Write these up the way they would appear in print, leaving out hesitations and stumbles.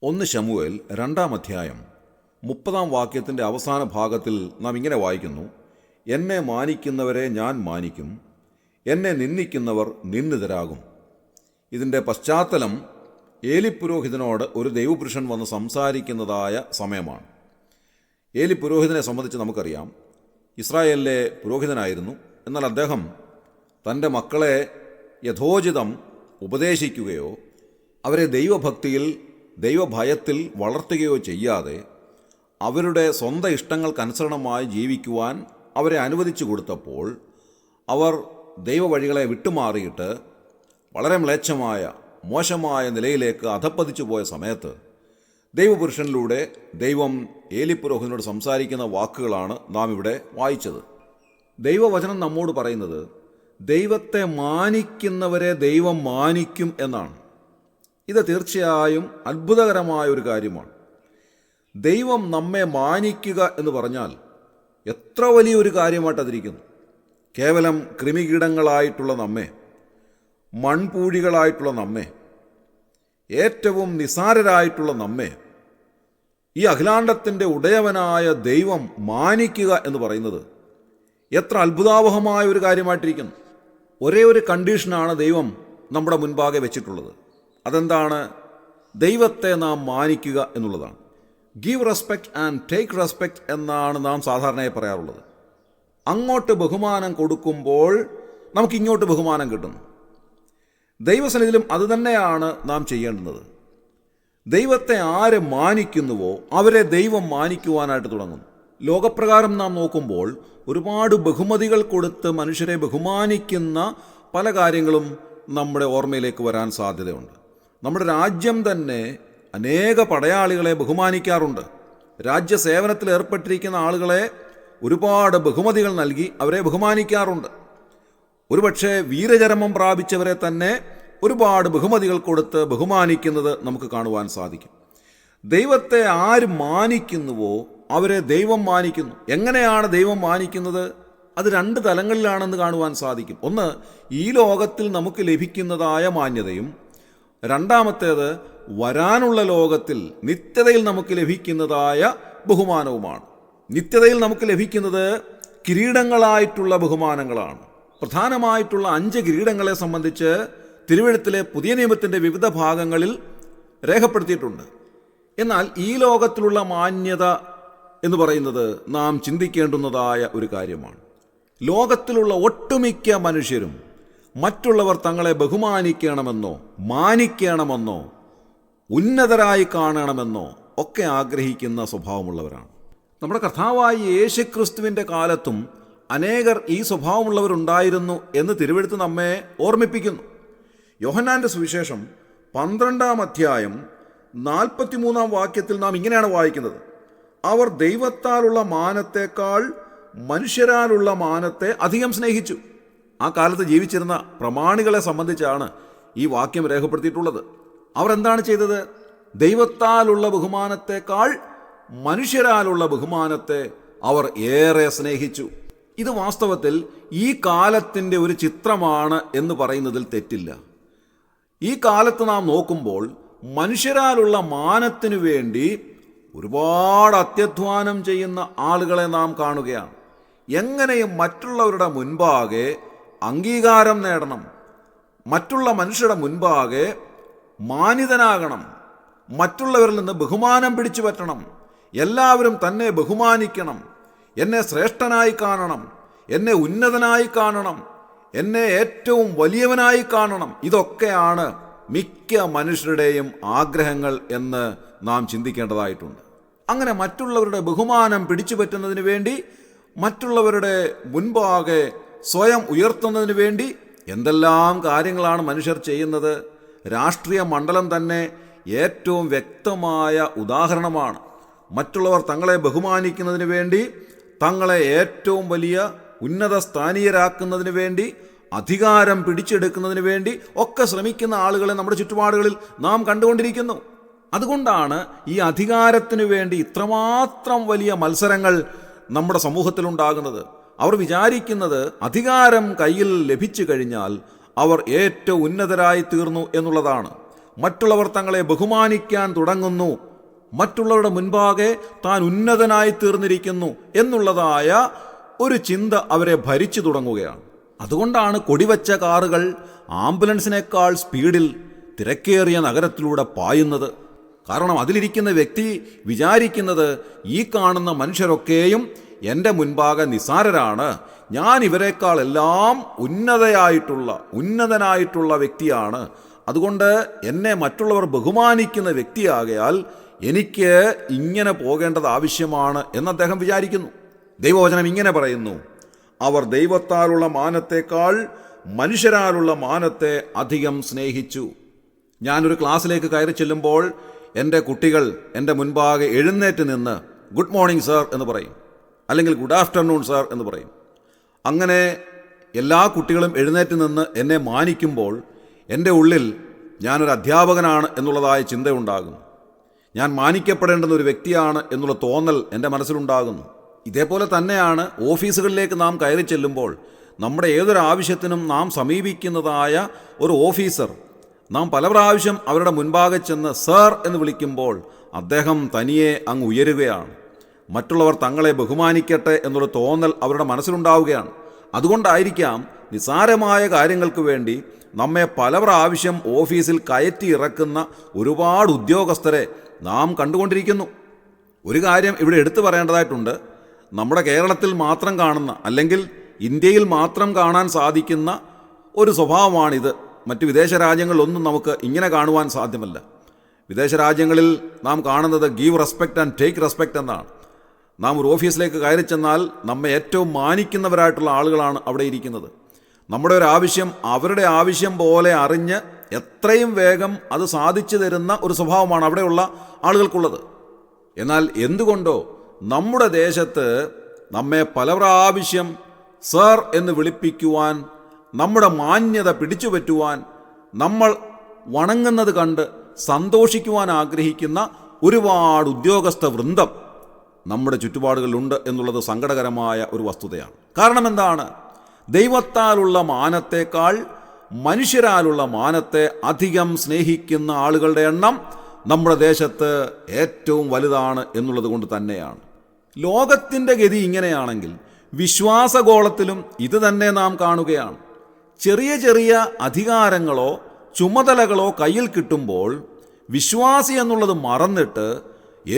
1 ശമൂവേൽ 2-ാം അധ്യായം 30-ാം വാക്യത്തിൻ്റെ അവസാന ഭാഗത്തിൽ നാം ഇങ്ങനെ വായിക്കുന്നു: എന്നെ മാനിക്കുന്നവരെ ഞാൻ മാനിക്കും, എന്നെ നിന്ദിക്കുന്നവർ നിന്ദിതരാകും. ഇതിൻ്റെ പശ്ചാത്തലം ഏലിപുരോഹിതനോട് ഒരു ദൈവപുരുഷൻ വന്ന് സംസാരിക്കുന്നതായ സമയമാണ്. ഏലിപുരോഹിതനെ സംബന്ധിച്ച് നമുക്കറിയാം, ഇസ്രായേലിലെ പുരോഹിതനായിരുന്നു. എന്നാൽ അദ്ദേഹം തൻ്റെ മക്കളെ യഥോചിതം ഉപദേശിക്കുകയോ അവരെ ദൈവഭക്തിയിൽ ദൈവഭയത്തിൽ വളർത്തുകയോ ചെയ്യാതെ അവരുടെ സ്വന്തം ഇഷ്ടങ്ങൾക്കനുസരണമായി ജീവിക്കുവാൻ അവരെ അനുവദിച്ചു കൊടുത്തപ്പോൾ അവർ ദൈവവഴികളെ വിട്ടുമാറിയിട്ട് വളരെ മ്ലേച്ഛമായ മോശമായ നിലയിലേക്ക് അധപ്പതിച്ചു പോയ സമയത്ത് ദൈവപുരുഷനിലൂടെ ദൈവം ഏലിപുരോഹിതനോട് സംസാരിക്കുന്ന വാക്കുകളാണ് നാം ഇവിടെ വായിച്ചത്. ദൈവവചനം നമ്മോട് പറയുന്നത് ദൈവത്തെ മാനിക്കുന്നവരെ ദൈവം മാനിക്കും എന്നാണ്. ഇത് തീർച്ചയായും അത്ഭുതകരമായ ഒരു കാര്യമാണ്. ദൈവം നമ്മെ മാനിക്കുക എന്ന് പറഞ്ഞാൽ എത്ര വലിയൊരു കാര്യമായിട്ടതിരിക്കുന്നു. കേവലം കൃമികീടങ്ങളായിട്ടുള്ള നമ്മെ, മൺപൂഴികളായിട്ടുള്ള നമ്മെ, ഏറ്റവും നിസാരരായിട്ടുള്ള നമ്മെ ഈ അഖിലാണ്ടത്തിൻ്റെ ഉടയവനായ ദൈവം മാനിക്കുക എന്ന് പറയുന്നത് എത്ര അത്ഭുതാവഹമായ ഒരു കാര്യമായിട്ടിരിക്കുന്നു. ഒരേ ഒരു കണ്ടീഷനാണ് ദൈവം നമ്മുടെ മുൻപാകെ വെച്ചിട്ടുള്ളത്. അതെന്താണ്? ദൈവത്തെ നാം മാനിക്കുക എന്നുള്ളതാണ്. Give respect and take respect എന്നാണ് നാം സാധാരണയായി പറയാറുള്ളത്. അങ്ങോട്ട് ബഹുമാനം കൊടുക്കുമ്പോൾ നമുക്കിങ്ങോട്ട് ബഹുമാനം കിട്ടുന്നു. ദൈവസന്നിധിയിലും അതുതന്നെയാണ് നാം ചെയ്യേണ്ടുന്നത്. ദൈവത്തെ ആരെ മാനിക്കുന്നുവോ അവരെ ദൈവം മാനിക്കുവാനായിട്ട് തുടങ്ങുന്നു. ലോകപ്രകാരം നാം നോക്കുമ്പോൾ ഒരുപാട് ബഹുമതികൾ കൊടുത്ത് മനുഷ്യരെ ബഹുമാനിക്കുന്ന പല കാര്യങ്ങളും നമ്മുടെ ഓർമ്മയിലേക്ക് വരാൻ സാധ്യതയുണ്ട്. നമ്മുടെ രാജ്യം തന്നെ അനേക പടയാളികളെ ബഹുമാനിക്കാറുണ്ട്. രാജ്യസേവനത്തിൽ ഏർപ്പെട്ടിരിക്കുന്ന ആളുകളെ ഒരുപാട് ബഹുമതികൾ നൽകി അവരെ ബഹുമാനിക്കാറുണ്ട്. ഒരുപക്ഷെ വീരചരമം പ്രാപിച്ചവരെ തന്നെ ഒരുപാട് ബഹുമതികൾ കൊടുത്ത് ബഹുമാനിക്കുന്നത് നമുക്ക് കാണുവാൻ സാധിക്കും. ദൈവത്തെ ആര് മാനിക്കുന്നുവോ അവരെ ദൈവം മാനിക്കുന്നു. എങ്ങനെയാണ് ദൈവം മാനിക്കുന്നത്? അത് 2 തലങ്ങളിലാണെന്ന് കാണുവാൻ സാധിക്കും. ഒന്ന്, ഈ ലോകത്തിൽ നമുക്ക് ലഭിക്കുന്നതായ മാന്യതയും, രണ്ടാമത്തേത് വരാനുള്ള ലോകത്തിൽ നിത്യതയിൽ നമുക്ക് ലഭിക്കുന്നതായ ബഹുമാനവുമാണ്. നിത്യതയിൽ നമുക്ക് ലഭിക്കുന്നത് കിരീടങ്ങളായിട്ടുള്ള ബഹുമാനങ്ങളാണ്. പ്രധാനമായിട്ടുള്ള 5 കിരീടങ്ങളെ സംബന്ധിച്ച് തിരുവെഴുത്തിലെ പുതിയ നിയമത്തിൻ്റെ വിവിധ ഭാഗങ്ങളിൽ രേഖപ്പെടുത്തിയിട്ടുണ്ട്. എന്നാൽ ഈ ലോകത്തിലുള്ള മാന്യത എന്ന് പറയുന്നത് നാം ചിന്തിക്കേണ്ടുന്നതായ ഒരു കാര്യമാണ്. ലോകത്തിലുള്ള ഒട്ടുമിക്ക മനുഷ്യരും മറ്റുള്ളവർ തങ്ങളെ ബഹുമാനിക്കണമെന്നോ മാനിക്കണമെന്നോ ഉന്നതരായി കാണണമെന്നോ ഒക്കെ ആഗ്രഹിക്കുന്ന സ്വഭാവമുള്ളവരാണ്. നമ്മുടെ കർത്താവായ യേശുക്രിസ്തുവിൻ്റെ കാലത്തും അനേകർ ഈ സ്വഭാവമുള്ളവരുണ്ടായിരുന്നു എന്ന് തിരുവെഴുത്ത് നമ്മെ ഓർമ്മിപ്പിക്കുന്നു. യോഹന്നാൻ്റെ സുവിശേഷം 12-ാം അധ്യായം 43-ാം വാക്യത്തിൽ നാം ഇങ്ങനെയാണ് വായിക്കുന്നത്: അവർ ദൈവത്താലുള്ള മാനത്തേക്കാൾ മനുഷ്യരാലുള്ള മാനത്തെ അധികം സ്നേഹിച്ചു. ആ കാലത്ത് ജീവിച്ചിരുന്ന പ്രമാണികളെ സംബന്ധിച്ചാണ് ഈ വാക്യം രേഖപ്പെടുത്തിയിട്ടുള്ളത്. അവർ എന്താണ് ചെയ്തത്? ദൈവത്താലുള്ള ബഹുമാനത്തേക്കാൾ മനുഷ്യരാലുള്ള ബഹുമാനത്തെ അവർ ഏറെ സ്നേഹിച്ചു. ഇത് വാസ്തവത്തിൽ ഈ കാലത്തിൻ്റെ ഒരു ചിത്രമാണ് എന്ന് പറയുന്നതിൽ തെറ്റില്ല. ഈ കാലത്ത് നാം നോക്കുമ്പോൾ മനുഷ്യരാലുള്ള മാനത്തിനു വേണ്ടി ഒരുപാട് അത്യധ്വാനം ചെയ്യുന്ന ആളുകളെ നാം കാണുകയാണ്. എങ്ങനെയും മറ്റുള്ളവരുടെ മുൻപാകെ അംഗീകാരം നേടണം, മറ്റുള്ള മനുഷ്യരുടെ മുൻപാകെ മാനിതനാകണം, മറ്റുള്ളവരിൽ നിന്ന് ബഹുമാനം പിടിച്ചു പറ്റണം, എല്ലാവരും തന്നെ ബഹുമാനിക്കണം, എന്നെ ശ്രേഷ്ഠനായി കാണണം, എന്നെ ഉന്നതനായി കാണണം, എന്നെ ഏറ്റവും വലിയവനായി കാണണം. ഇതൊക്കെയാണ് മിക്ക മനുഷ്യരുടെയും ആഗ്രഹങ്ങൾ എന്ന് നാം ചിന്തിക്കേണ്ടതായിട്ടുണ്ട്. അങ്ങനെ മറ്റുള്ളവരുടെ ബഹുമാനം പിടിച്ചു പറ്റുന്നതിന് വേണ്ടി, മറ്റുള്ളവരുടെ മുൻപാകെ സ്വയം ഉയർത്തുന്നതിന് വേണ്ടി എന്തെല്ലാം കാര്യങ്ങളാണ് മനുഷ്യർ ചെയ്യുന്നത്. രാഷ്ട്രീയ മണ്ഡലം തന്നെ ഏറ്റവും വ്യക്തമായ ഉദാഹരണമാണ്. മറ്റുള്ളവർ തങ്ങളെ ബഹുമാനിക്കുന്നതിന് വേണ്ടി, തങ്ങളെ ഏറ്റവും വലിയ ഉന്നത സ്ഥാനീയരാക്കുന്നതിന് വേണ്ടി, അധികാരം പിടിച്ചെടുക്കുന്നതിന് വേണ്ടി ഒക്കെ ശ്രമിക്കുന്ന ആളുകളെ നമ്മുടെ ചുറ്റുപാടുകളിൽ നാം കണ്ടുകൊണ്ടിരിക്കുന്നു. അതുകൊണ്ടാണ് ഈ അധികാരത്തിനു വേണ്ടി ഇത്രമാത്രം വലിയ മത്സരങ്ങൾ നമ്മുടെ സമൂഹത്തിലുണ്ടാകുന്നത്. അവർ വിചാരിക്കുന്നത് അധികാരം കയ്യിൽ ലഭിച്ചു കഴിഞ്ഞാൽ അവർ ഏറ്റവും ഉന്നതരായി തീർന്നു എന്നുള്ളതാണ്. മറ്റുള്ളവർ തങ്ങളെ ബഹുമാനിക്കാൻ തുടങ്ങുന്നു, മറ്റുള്ളവരുടെ മുൻപാകെ താൻ ഉന്നതനായി തീർന്നിരിക്കുന്നു എന്നുള്ളതായ ഒരു ചിന്ത അവരെ ഭരിച്ചു തുടങ്ങുകയാണ്. അതുകൊണ്ടാണ് കൊടിവച്ച കാറുകൾ ആംബുലൻസിനേക്കാൾ സ്പീഡിൽ തിരക്കേറിയ നഗരത്തിലൂടെ പായുന്നത്. കാരണം അതിലിരിക്കുന്ന വ്യക്തി വിചാരിക്കുന്നത് ഈ കാണുന്ന മനുഷ്യരൊക്കെയും എൻ്റെ മുൻപാകെ നിസാരരാണ്, ഞാൻ ഇവരെക്കാളെല്ലാം ഉന്നതനായിട്ടുള്ള വ്യക്തിയാണ്, അതുകൊണ്ട് എന്നെ മറ്റുള്ളവർ ബഹുമാനിക്കുന്ന വ്യക്തിയാകയാൽ എനിക്ക് ഇങ്ങനെ പോകേണ്ടത് ആവശ്യമാണ് എന്ന് അദ്ദേഹം വിചാരിക്കുന്നു. ദൈവവചനം ഇങ്ങനെ പറയുന്നു, അവർ ദൈവത്താലുള്ള മാനത്തേക്കാൾ മനുഷ്യരാലുള്ള മാനത്തെ അധികം സ്നേഹിച്ചു. ഞാനൊരു ക്ലാസ്സിലേക്ക് കയറി ചെല്ലുമ്പോൾ എൻ്റെ കുട്ടികൾ എൻ്റെ മുൻപാകെ എഴുന്നേറ്റ് നിന്ന് ഗുഡ് മോർണിംഗ് സാർ എന്ന് പറയും, അല്ലെങ്കിൽ ഗുഡ് ആഫ്റ്റർനൂൺ സാർ എന്ന് പറയും. അങ്ങനെ എല്ലാ കുട്ടികളും എഴുന്നേറ്റ് നിന്ന് എന്നെ മാനിക്കുമ്പോൾ എൻ്റെ ഉള്ളിൽ ഞാനൊരു അധ്യാപകനാണ് എന്നുള്ളതായ ചിന്തയുണ്ടാകും. ഞാൻ മാനിക്കപ്പെടേണ്ടുന്ന ഒരു വ്യക്തിയാണ് എന്നുള്ള തോന്നൽ എൻ്റെ മനസ്സിലുണ്ടാകുന്നു. ഇതേപോലെ തന്നെയാണ് ഓഫീസുകളിലേക്ക് നാം കയറി ചെല്ലുമ്പോൾ നമ്മുടെ ഏതൊരു ആവശ്യത്തിനും നാം സമീപിക്കുന്നതായ ഒരു ഓഫീസർ നാം പല പ്രാവശ്യം അവരുടെ മുൻപാകെ ചെന്ന് സർ എന്ന് വിളിക്കുമ്പോൾ അദ്ദേഹം തനിയെ അങ്ങ് ഉയരുകയാണ്. മറ്റുള്ളവർ തങ്ങളെ ബഹുമാനിക്കട്ടെ എന്നുള്ള തോന്നൽ അവരുടെ മനസ്സിലുണ്ടാവുകയാണ്. അതുകൊണ്ടായിരിക്കാം നിസ്സാരമായ കാര്യങ്ങൾക്ക് വേണ്ടി നമ്മെ പല പ്രാവശ്യം ഓഫീസിൽ കയറ്റി ഇറക്കുന്ന ഒരുപാട് ഉദ്യോഗസ്ഥരെ നാം കണ്ടുകൊണ്ടിരിക്കുന്നു. ഒരു കാര്യം ഇവിടെ എടുത്തു പറയേണ്ടതായിട്ടുണ്ട്. നമ്മുടെ കേരളത്തിൽ മാത്രം കാണുന്ന, അല്ലെങ്കിൽ ഇന്ത്യയിൽ മാത്രം കാണാൻ സാധിക്കുന്ന ഒരു സ്വഭാവമാണിത്. മറ്റ് വിദേശ രാജ്യങ്ങളിലൊന്നും നമുക്ക് ഇങ്ങനെ കാണുവാൻ സാധ്യമല്ല. വിദേശ രാജ്യങ്ങളിൽ നാം കാണുന്നത് give respect and take respect എന്നാണ്. നാം ഒരു ഓഫീസിലേക്ക് കയറി ചെന്നാൽ നമ്മെ ഏറ്റവും മാനിക്കുന്നവരായിട്ടുള്ള ആളുകളാണ് അവിടെ ഇരിക്കുന്നത്. നമ്മുടെ ഒരു ആവശ്യം അവരുടെ ആവശ്യം പോലെ അറിഞ്ഞ് എത്രയും വേഗം അത് സാധിച്ചു തരുന്ന ഒരു സ്വഭാവമാണ് അവിടെയുള്ള ആളുകൾക്കുള്ളത്. എന്നാൽ എന്തുകൊണ്ടോ നമ്മുടെ ദേശത്ത് നമ്മെ പല പ്രാവശ്യം സർ എന്ന് വിളിപ്പിക്കുവാൻ, നമ്മുടെ മാന്യത പിടിച്ചു പറ്റുവാൻ, നമ്മൾ വണങ്ങുന്നത് കണ്ട് സന്തോഷിക്കുവാൻ ആഗ്രഹിക്കുന്ന ഒരുപാട് ഉദ്യോഗസ്ഥ വൃന്ദം നമ്മുടെ ചുറ്റുപാടുകളിലുണ്ട് എന്നുള്ളത് സങ്കടകരമായ ഒരു വസ്തുതയാണ്. കാരണം എന്താണ്? ദൈവത്താലുള്ള മാനത്തേക്കാൾ മനുഷ്യരാലുള്ള മാനത്തെ അധികം സ്നേഹിക്കുന്ന ആളുകളുടെ എണ്ണം നമ്മുടെ ദേശത്ത് ഏറ്റവും വലുതാണ് എന്നുള്ളത് കൊണ്ട് തന്നെയാണ്. ലോകത്തിൻ്റെ ഗതി ഇങ്ങനെയാണെങ്കിൽ വിശ്വാസഗോളത്തിലും ഇത് തന്നെ നാം കാണുകയാണ്. ചെറിയ ചെറിയ അധികാരങ്ങളോ ചുമതലകളോ കയ്യിൽ കിട്ടുമ്പോൾ വിശ്വാസി എന്നുള്ളത് മറന്നിട്ട്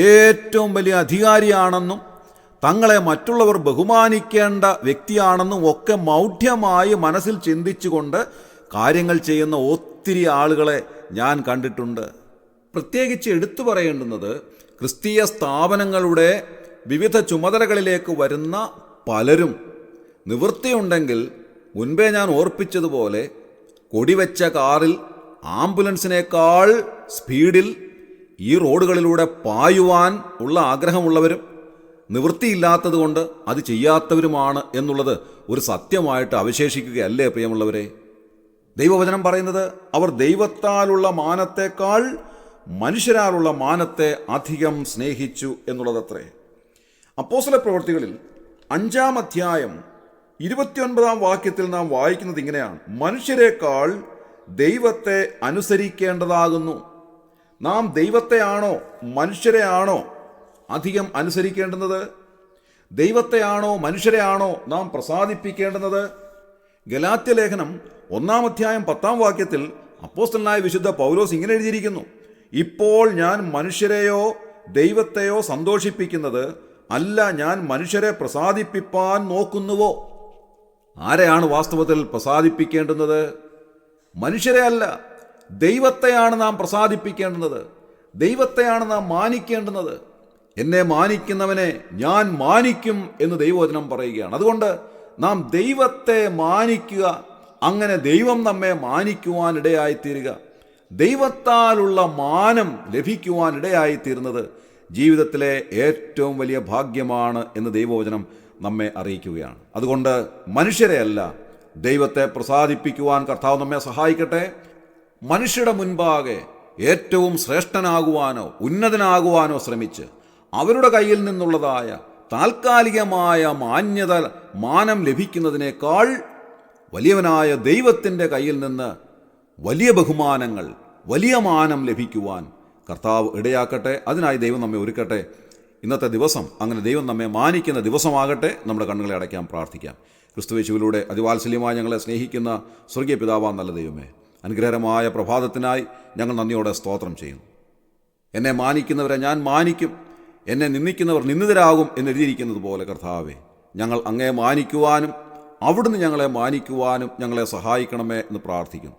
ഏറ്റവും വലിയ അധികാരിയാണെന്നും തങ്ങളെ മറ്റുള്ളവർ ബഹുമാനിക്കേണ്ട വ്യക്തിയാണെന്നും ഒക്കെ മൗഢ്യമായി മനസ്സിൽ ചിന്തിച്ചുകൊണ്ട് കാര്യങ്ങൾ ചെയ്യുന്ന ഒത്തിരി ആളുകളെ ഞാൻ കണ്ടിട്ടുണ്ട്. പ്രത്യേകിച്ച് എടുത്തു പറയേണ്ടുന്നത് ക്രിസ്തീയ സ്ഥാപനങ്ങളുടെ വിവിധ ചുമതലകളിലേക്ക് വരുന്ന പലരും നിവൃത്തിയുണ്ടെങ്കിൽ മുൻപേ ഞാൻ ഓർപ്പിച്ചതുപോലെ കൊടിവെച്ച കാറിൽ ആംബുലൻസിനേക്കാൾ സ്പീഡിൽ ഈ റോഡുകളിലൂടെ പായുവാൻ ഉള്ള ആഗ്രഹമുള്ളവരും നിവൃത്തിയില്ലാത്തതുകൊണ്ട് അത് ചെയ്യാത്തവരുമാണ് എന്നുള്ളത് ഒരു സത്യമായിട്ട് അവശേഷിക്കുകയല്ലേ പ്രിയമുള്ളവരെ? ദൈവവചനം പറയുന്നത് അവർ ദൈവത്താലുള്ള മാനത്തേക്കാൾ മനുഷ്യരാലുള്ള മാനത്തെ അധികം സ്നേഹിച്ചു എന്നുള്ളതത്രേ. അപ്പോസ്തല പ്രവൃത്തികളിൽ 5-ാം അധ്യായം 29-ാം വാക്യത്തിൽ നാം വായിക്കുന്നത് ഇങ്ങനെയാണ്: മനുഷ്യരെക്കാൾ ദൈവത്തെ അനുസരിക്കേണ്ടതാകുന്നു. നാം ദൈവത്തെയാണോ മനുഷ്യരെയാണോ അധികം അനുസരിക്കേണ്ടുന്നത്? ദൈവത്തെയാണോ മനുഷ്യരെയാണോ നാം പ്രസാദിപ്പിക്കേണ്ടുന്നത്? ഗലാത്യ ലേഖനം 1-ാം അധ്യായം 10-ാം വാക്യത്തിൽ അപ്പോസ്തലനായ വിശുദ്ധ പൗലോസ് ഇങ്ങനെ എഴുതിയിരിക്കുന്നു: ഇപ്പോൾ ഞാൻ മനുഷ്യരെയോ ദൈവത്തെയോ സന്തോഷിപ്പിക്കുന്നത് അല്ല, ഞാൻ മനുഷ്യരെ പ്രസാദിപ്പിപ്പാൻ നോക്കുന്നുവോ? ആരെയാണ് വാസ്തവത്തിൽ പ്രസാദിപ്പിക്കേണ്ടുന്നത്? മനുഷ്യരെ അല്ല, ദൈവത്തെയാണ് നാം പ്രസാദിപ്പിക്കേണ്ടുന്നത്. ദൈവത്തെയാണ് നാം മാനിക്കേണ്ടുന്നത്. എന്നെ മാനിക്കുന്നവനെ ഞാൻ മാനിക്കും എന്ന് ദൈവവചനം പറയുകയാണ്. അതുകൊണ്ട് നാം ദൈവത്തെ മാനിക്കുക, അങ്ങനെ ദൈവം നമ്മെ മാനിക്കുവാൻ ഇടയായിത്തീരുക, ദൈവത്താലുള്ള മാനം ലഭിക്കുവാൻ ഇടയായിത്തീരുന്നത് ജീവിതത്തിലെ ഏറ്റവും വലിയ ഭാഗ്യമാണ് എന്ന് ദൈവവചനം നമ്മെ അറിയിക്കുകയാണ്. അതുകൊണ്ട് മനുഷ്യരെ അല്ല, ദൈവത്തെ പ്രസാദിപ്പിക്കുവാൻ കർത്താവ് നമ്മെ സഹായിക്കട്ടെ. മനുഷ്യരുടെ മുൻപാകെ ഏറ്റവും ശ്രേഷ്ഠനാകുവാനോ ഉന്നതനാകുവാനോ ശ്രമിച്ച് അവരുടെ കയ്യിൽ നിന്നുള്ളതായ താൽക്കാലികമായ മാനം ലഭിക്കുന്നതിനേക്കാൾ വലിയവനായ ദൈവത്തിൻ്റെ കയ്യിൽ നിന്ന് വലിയ ബഹുമാനങ്ങൾ, വലിയ മാനം ലഭിക്കുവാൻ കർത്താവ് ഇടയാക്കട്ടെ. അതിനായി ദൈവം നമ്മെ ഒരുക്കട്ടെ. ഇന്നത്തെ ദിവസം അങ്ങനെ ദൈവം നമ്മെ മാനിക്കുന്ന ദിവസമാകട്ടെ. നമ്മുടെ കണ്ണുകളെ അടയ്ക്കാൻ പ്രാർത്ഥിക്കാം. ക്രിസ്തുയേശുവിലൂടെ അതിവാത്സല്യമായി ഞങ്ങളെ സ്നേഹിക്കുന്ന സ്വർഗീയ പിതാവാം നല്ല ദൈവമേ, അനുഗ്രഹകരമായ പ്രഭാതത്തിനായി ഞങ്ങൾ നന്ദിയോടെ സ്തോത്രം ചെയ്യുന്നു. എന്നെ മാനിക്കുന്നവരെ ഞാൻ മാനിക്കും, എന്നെ നിന്ദിക്കുന്നവർ നിന്ദിതരാകും എന്നെഴുതിയിരിക്കുന്നത് പോലെ കർത്താവേ, ഞങ്ങൾ അങ്ങേ മാനിക്കുവാനും അവിടുന്ന് ഞങ്ങളെ മാനിക്കുവാനും ഞങ്ങളെ സഹായിക്കണമേ എന്ന് പ്രാർത്ഥിക്കുന്നു.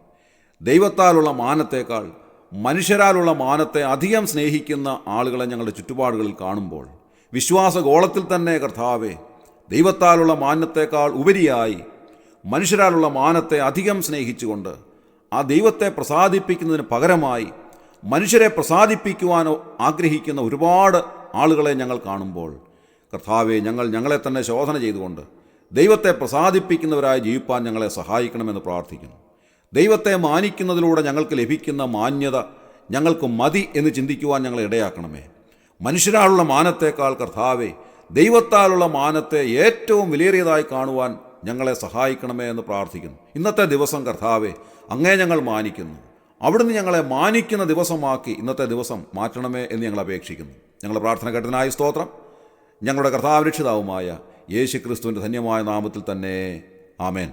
ദൈവത്താലുള്ള മാനത്തേക്കാൾ മനുഷ്യരാലുള്ള മാനത്തെ അധികം സ്നേഹിക്കുന്ന ആളുകളെ ഞങ്ങളുടെ ചുറ്റുപാടുകളിൽ കാണുമ്പോൾ വിശ്വാസഗോളത്തിൽ തന്നെ കർത്താവേ, ദൈവത്താലുള്ള മാനത്തേക്കാൾ ഉപരിയായി മനുഷ്യരാലുള്ള മാനത്തെ അധികം സ്നേഹിച്ചുകൊണ്ട് ആ ദൈവത്തെ പ്രസാദിപ്പിക്കുന്നതിന് പകരമായി മനുഷ്യരെ പ്രസാദിപ്പിക്കുവാനോ ആഗ്രഹിക്കുന്ന ഒരുപാട് ആളുകളെ ഞങ്ങൾ കാണുമ്പോൾ കർത്താവെ, ഞങ്ങളെ തന്നെ ശോധന ചെയ്തുകൊണ്ട് ദൈവത്തെ പ്രസാദിപ്പിക്കുന്നവരായി ജീവിപ്പാൻ ഞങ്ങളെ സഹായിക്കണമെന്ന് പ്രാർത്ഥിക്കുന്നു. ദൈവത്തെ മാനിക്കുന്നതിലൂടെ ഞങ്ങൾക്ക് ലഭിക്കുന്ന മാന്യത ഞങ്ങൾക്ക് മതി എന്ന് ചിന്തിക്കുവാൻ ഞങ്ങളെ ഇടയാക്കണമേ. മനുഷ്യരാലുള്ള മാനത്തേക്കാൾ കർത്താവെ, ദൈവത്താലുള്ള മാനത്തെ ഏറ്റവും വിലയേറിയതായി കാണുവാൻ ഞങ്ങളെ സഹായിക്കണമേ എന്ന് പ്രാർത്ഥിക്കുന്നു. ഇന്നത്തെ ദിവസം കർത്താവെ, അങ്ങേ ഞങ്ങൾ മാനിക്കുന്നു. അവിടുന്ന് ഞങ്ങളെ മാനിക്കുന്ന ദിവസമാക്കി ഇന്നത്തെ ദിവസം മാറ്റണമേ എന്ന് ഞങ്ങൾ അപേക്ഷിക്കുന്നു. ഞങ്ങളുടെ പ്രാർത്ഥന കേട്ടതിനായി സ്തോത്രം. ഞങ്ങളുടെ കർത്താവ് രക്ഷിതാവുമായ യേശു ക്രിസ്തുവിൻ്റെ ധന്യമായ നാമത്തിൽ തന്നെ ആമേൻ.